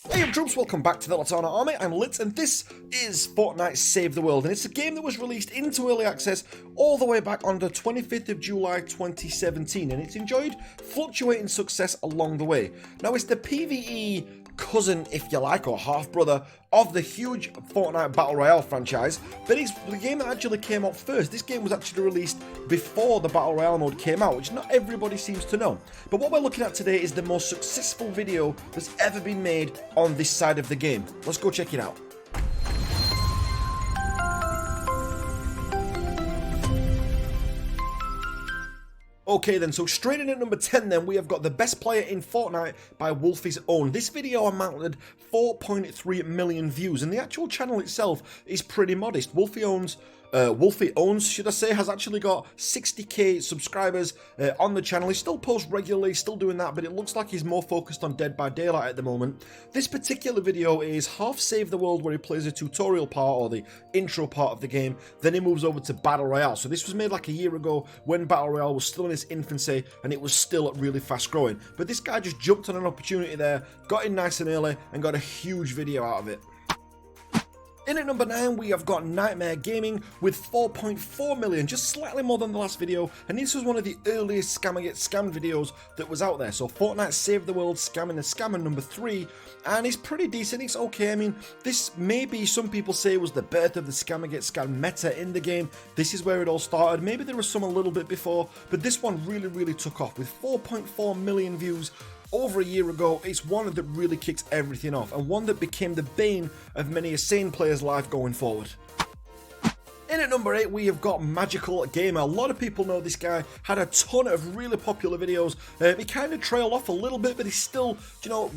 Hey troops, welcome back to the Litanah Army. I'm Lit, and this is Fortnite Save the World, and it's a game that was released into early access all the way back on the 25th of July 2017, and it's enjoyed fluctuating success along the way. Now, it's the PvE cousin, if you like, or half-brother of the huge Fortnite Battle Royale franchise, but it's the game that actually came out first. This game was actually released before the Battle Royale mode came out, which not everybody seems to know. But what we're looking at today is the most successful video that's ever been made on this side of the game. Let's go check it out. Okay then, so straight in at number 10 then, we have got the best player in Fortnite by Wolfy's own. This video amounted 4.3 million views, and the actual channel itself is pretty modest. Wolfy has actually got 60k subscribers on the channel. He still posts regularly, still doing that, but it looks like he's more focused on Dead by Daylight at the moment. This particular video is half Save the World, where he plays a tutorial part or the intro part of the game, then he moves over to Battle Royale. So this was made like a year ago when Battle Royale was still in its infancy and it was still really fast growing. But this guy just jumped on an opportunity there, got in nice and early, and got a huge video out of it. In at number 9, we have got Nightmare Gaming with 4.4 million, just slightly more than the last video, and this was one of the earliest Scammer Get Scammed videos that was out there. So Fortnite Save the World, Scamming the Scammer, number 3, and it's pretty decent, it's okay. I mean, this maybe some people say was the birth of the Scammer Get Scammed meta in the game. This is where it all started. Maybe there was some a little bit before, but this one really took off with 4.4 million views over a year ago. It's one that really kicked everything off, and one that became the bane of many a sane player's life going forward. In at number 8, we have got Magical Gamer. A lot of people know this guy, had a ton of really popular videos. He kind of trailed off a little bit, but he's still,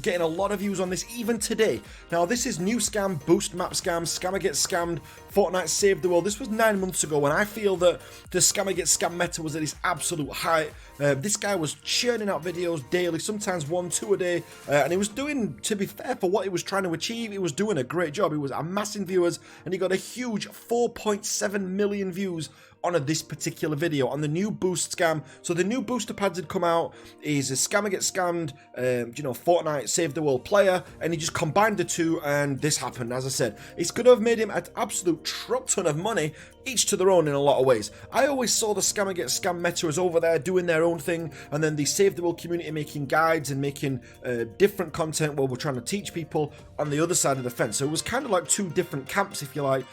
getting a lot of views on this even today. Now, this is New Scam, Boost Map Scam, Scammer Get Scammed, Fortnite Save the World. This was 9 months ago, and I feel that the Scammer Get Scammed meta was at its absolute height. This guy was churning out videos daily, sometimes 1-2 a day, and he was doing, to be fair, for what he was trying to achieve, he was doing a great job. He was amassing viewers, and he got a huge 4.7 million views on this particular video on the new boost scam. So the new booster pads had come out. He's a Scammer Get Scammed, Fortnite Save the World player, and he just combined the two, and this happened. As I said, it's going to have made him an absolute truck ton of money, each to their own in a lot of ways. I always saw the Scammer Get Scammed meta as over there doing their own thing, and then the Save the World community making guides and making different content where we're trying to teach people on the other side of the fence. So it was kind of like two different camps, if you like,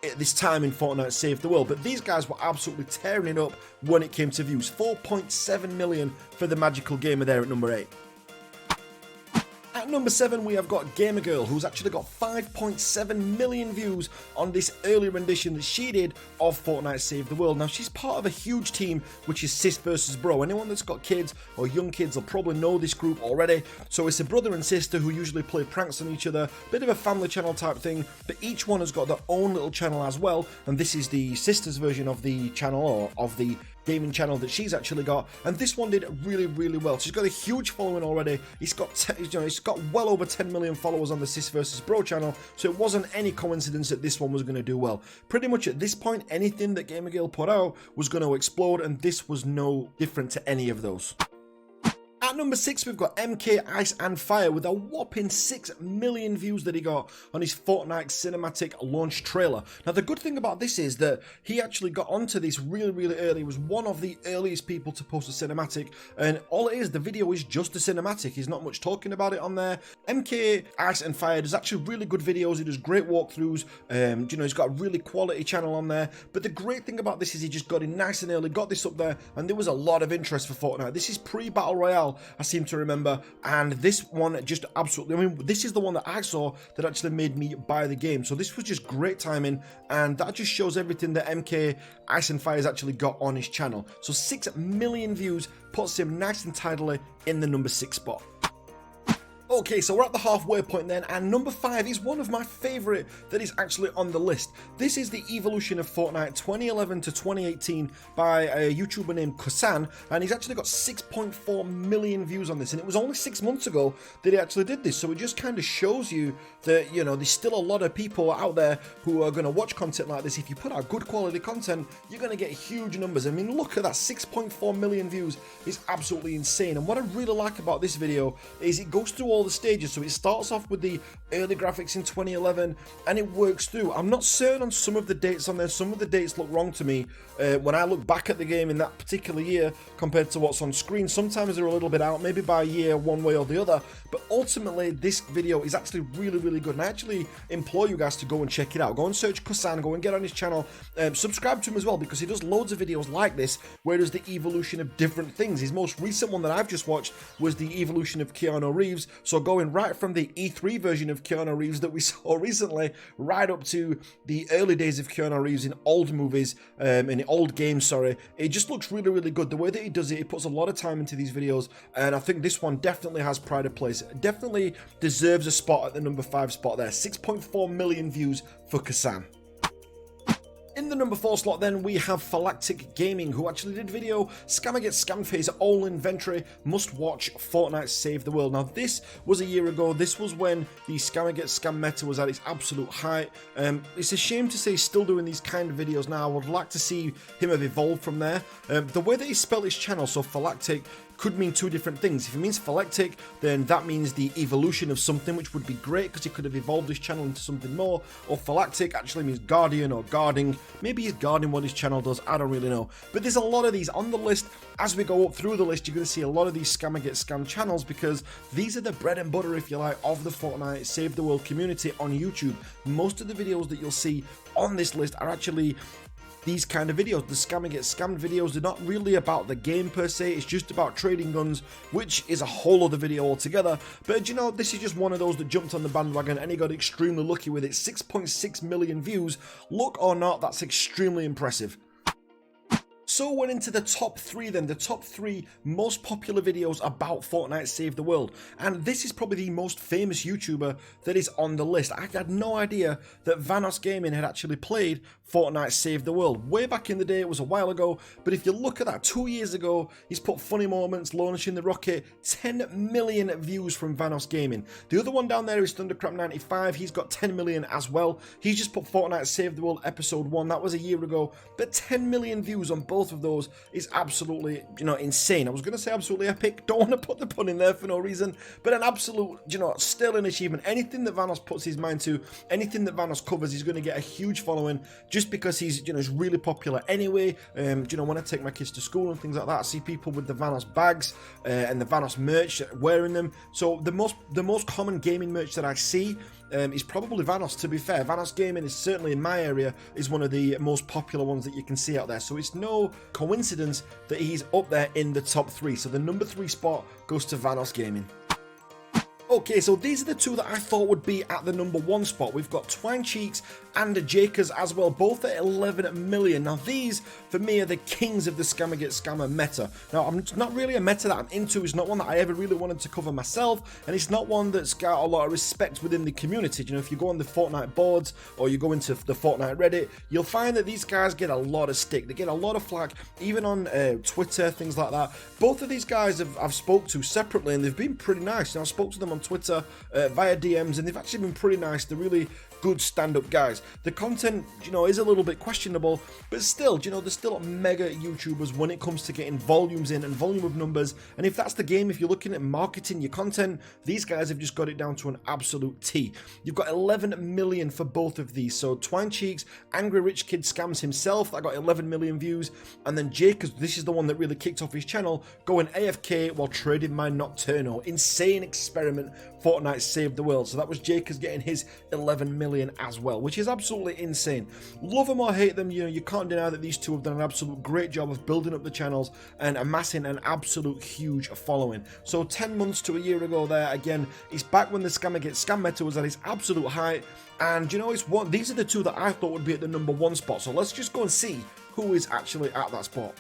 at this time in Fortnite Save the World. But these guys were absolutely tearing it up when it came to views. 4.7 million for the Magical Gamer there at number 8. At number 7, we have got GamerGirl, who's actually got 5.7 million views on this early rendition that she did of Fortnite Save the World. Now, she's part of a huge team, which is Sis vs Bro. Anyone that's got kids or young kids will probably know this group already. So it's a brother and sister who usually play pranks on each other, bit of a family channel type thing, but each one has got their own little channel as well, and this is the sister's version of the channel, or of the gaming channel that she's actually got, and this one did really well. She's got a huge following already. It's got well over 10 million followers on the Sis vs Bro channel, so it wasn't any coincidence that this one was going to do well. Pretty much at this point, anything that GamerGirl put out was going to explode, and this was no different to any of those. At number 6, we've got MKIceFire with a whopping 6 million views that he got on his Fortnite cinematic launch trailer. Now, the good thing about this is that he actually got onto this really early. He was one of the earliest people to post a cinematic, and all it is, the video is just a cinematic. He's not much talking about it on there. MKIceFire does actually really good videos. He does great walkthroughs. He's got a really quality channel on there. But the great thing about this is he just got in nice and early, got this up there, and there was a lot of interest for Fortnite. This is pre-Battle Royale, I seem to remember, and this one just absolutely, this is the one that I saw that actually made me buy the game. So this was just great timing, and that just shows everything that MKIceFire has actually got on his channel. So 6 million views puts him nice and tidily in the number 6 spot. Okay, so we're at the halfway point then, and number 5 is one of my favourite that is actually on the list. This is the evolution of Fortnite 2011 to 2018 by a YouTuber named Poisson, and he's actually got 6.4 million views on this, and it was only 6 months ago that he actually did this, so it just kind of shows you that, there's still a lot of people out there who are going to watch content like this. If you put out good quality content, you're going to get huge numbers. I mean, look at that, 6.4 million views is absolutely insane, and what I really like about this video is it goes through all the stages. So it starts off with the early graphics in 2011 and it works through. I'm not certain on some of the dates on there. Some of the dates look wrong to me when I look back at the game in that particular year compared to what's on screen. Sometimes they're a little bit out, maybe by a year one way or the other, but ultimately this video is actually really, really good, and I actually implore you guys to go and check it out. Go and search Kusan, go and get on his channel, subscribe to him as well, because he does loads of videos like this where there's the evolution of different things. His most recent one that I've just watched was the evolution of Keanu Reeves, so going right from the E3 version of Keanu Reeves that we saw recently right up to the early days of Keanu Reeves in old movies, in old games, sorry. It just looks really, really good. The way that he does it, he puts a lot of time into these videos, and I think this one definitely has pride of place. It definitely deserves a spot at the number 5 spot there. 6.4 million views for Kusan. In the number 4 slot then, we have Photic Gaming, who actually did a video, Scammer Gets Scammed for his all inventory, must watch Fortnite Save the World. Now this was a year ago. This was when the Scammer Gets Scammed meta was at its absolute height. It's a shame to say he's still doing these kind of videos now. I would like to see him have evolved from there. The way that he spelled his channel, so Photic, could mean two different things. If it means Photic, then that means the evolution of something, which would be great because he could have evolved his channel into something more. Or Photic actually means guardian or guarding. Maybe he's guarding what his channel does, I don't really know. But there's a lot of these on the list. As we go up through the list, you're going to see a lot of these Scammer Get Scammed channels, because these are the bread and butter, if you like, of the Fortnite Save the World community on YouTube. Most of the videos that you'll see on this list are actually these kind of videos. The Scammer Get Scammed videos, they're not really about the game per se, it's just about trading guns, which is a whole other video altogether. But you know, this is just one of those that jumped on the bandwagon and he got extremely lucky with it. 6.6 million views. Look or not, that's extremely impressive. So we're into the top 3 then, the top 3 most popular videos about Fortnite Save the World. And this is probably the most famous YouTuber that is on the list. I had no idea that Valise Gaming had actually played Fortnite Save the World. Way back in the day, it was a while ago, but if you look at that, 2 years ago, he's put Funny Moments, launching the rocket, 10 million views from Valise Gaming. The other one down there is Thundercrap95, he's got 10 million as well. He's just put Fortnite Save the World episode 1, that was a year ago, but 10 million views on both of those is absolutely, you know, insane. I was going to say absolutely epic, don't want to put the pun in there for no reason, but an absolute, you know, still an achievement. Anything that Valise puts his mind to, anything that Valise covers, he's going to get a huge following, just because he's, you know, he's really popular anyway. You know, when I take my kids to school and things like that, I see people with the Valise bags and the Valise merch wearing them. So the most common gaming merch that I see is probably Valise, to be fair. Valise Gaming is certainly, in my area, is one of the most popular ones that you can see out there. So it's no coincidence that he's up there in the top 3. So the number 3 spot goes to Valise Gaming. Okay, so these are the two that I thought would be at the number 1 spot. We've got Twine Cheeks and Jakers as well, both at 11 million. Now these, for me, are the kings of the Scammer Get Scammer meta. Now, it's not really a meta that I'm into, it's not one that I ever really wanted to cover myself, and it's not one that's got a lot of respect within the community. You know, if you go on the Fortnite boards, or you go into the Fortnite Reddit, you'll find that these guys get a lot of stick. They get a lot of flack, even on Twitter, things like that. Both of these guys I've spoke to separately, and they've been pretty nice. Now, I spoke to them on Twitter via DMs, and they've actually been pretty nice. They're really good stand-up guys. The content, you know, is a little bit questionable, but still, you know, they're still mega YouTubers when it comes to getting volumes in and volume of numbers. And if that's the game, if you're looking at marketing your content, these guys have just got it down to an absolute T. You've got 11 million for both of these. So Twine Cheeks, Angry Rich Kid Scams himself, that got 11 million views. And then Jake, this is the one that really kicked off his channel, going AFK while trading my Nocturno. Insane experiment, Fortnite Saved the World. So that was Jake getting his 11 million as well, which is absolutely insane. Love them or hate them, you know, you can't deny that these two have done an absolute great job of building up the channels and amassing an absolute huge following. So 10 months to a year ago there, again, it's back when the Scammer Get Scammed meta was at its absolute height, and you know, these are the two that I thought would be at the number 1 spot. So let's just go and see who is actually at that spot.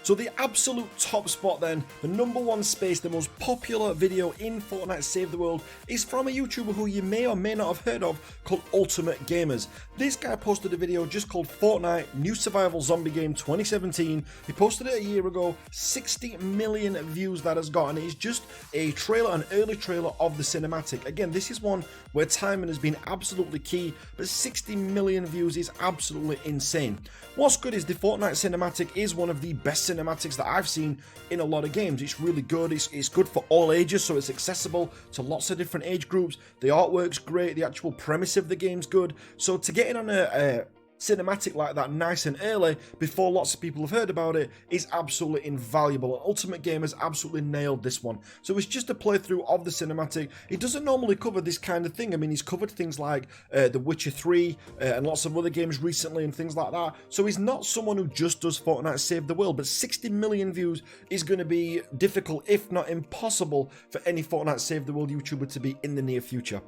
So the absolute top spot then, the number 1 space, the most popular video in Fortnite Save the World, is from a YouTuber who you may or may not have heard of, called Ultimate Gamers. This guy posted a video just called Fortnite New Survival Zombie Game 2017. He posted it a year ago, 60 million views that has got, and it's just a trailer, an early trailer of the cinematic. Again, this is one where timing has been absolutely key, but 60 million views is absolutely insane. What's good is the Fortnite cinematic is one of the best cinematics cinematics that I've seen in a lot of games. It's really good. It's good for all ages, so it's accessible to lots of different age groups. The artwork's great. The actual premise of the game's good. So to get in on a cinematic like that nice and early before lots of people have heard about it is absolutely invaluable. Ultimate Gamer's absolutely nailed this one. So it's just a playthrough of the cinematic. It doesn't normally cover this kind of thing. I mean, he's covered things like The Witcher 3 and lots of other games recently and things like that. So he's not someone who just does Fortnite Save the World, but 60 million views is going to be difficult, if not impossible, for any Fortnite Save the World YouTuber to be in the near future.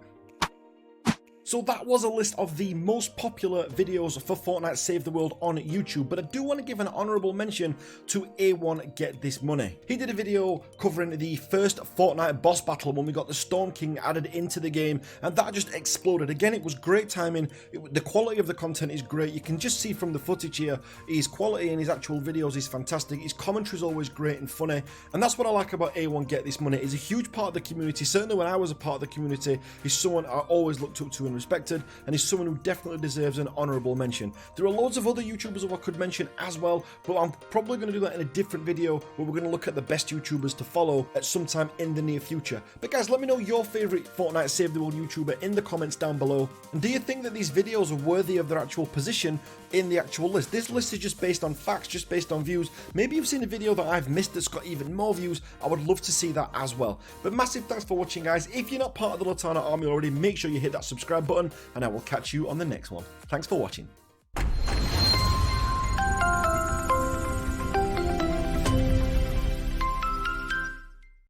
So that was a list of the most popular videos for Fortnite Save the World on YouTube, but I do want to give an honourable mention to A1 Get This Money. He did a video covering the first Fortnite boss battle when we got the Storm King added into the game, and that just exploded. Again, it was great timing. The quality of the content is great. You can just see from the footage here, his quality in his actual videos is fantastic. His commentary is always great and funny, and that's what I like about A1 Get This Money. He's a huge part of the community. Certainly when I was a part of the community, he's someone I always looked up to and respected, and is someone who definitely deserves an honourable mention. There are loads of other YouTubers who I could mention as well, but I'm probably going to do that in a different video where we're going to look at the best YouTubers to follow at some time in the near future. But guys, let me know your favourite Fortnite Save the World YouTuber in the comments down below, and do you think that these videos are worthy of their actual position in the actual list? This list is just based on facts, just based on views. Maybe you've seen a video that I've missed that's got even more views. I would love to see that as well. But massive thanks for watching, guys. If you're not part of the Litanah Army already, make sure you hit that subscribe button, and I will catch you on the next one. Thanks for watching.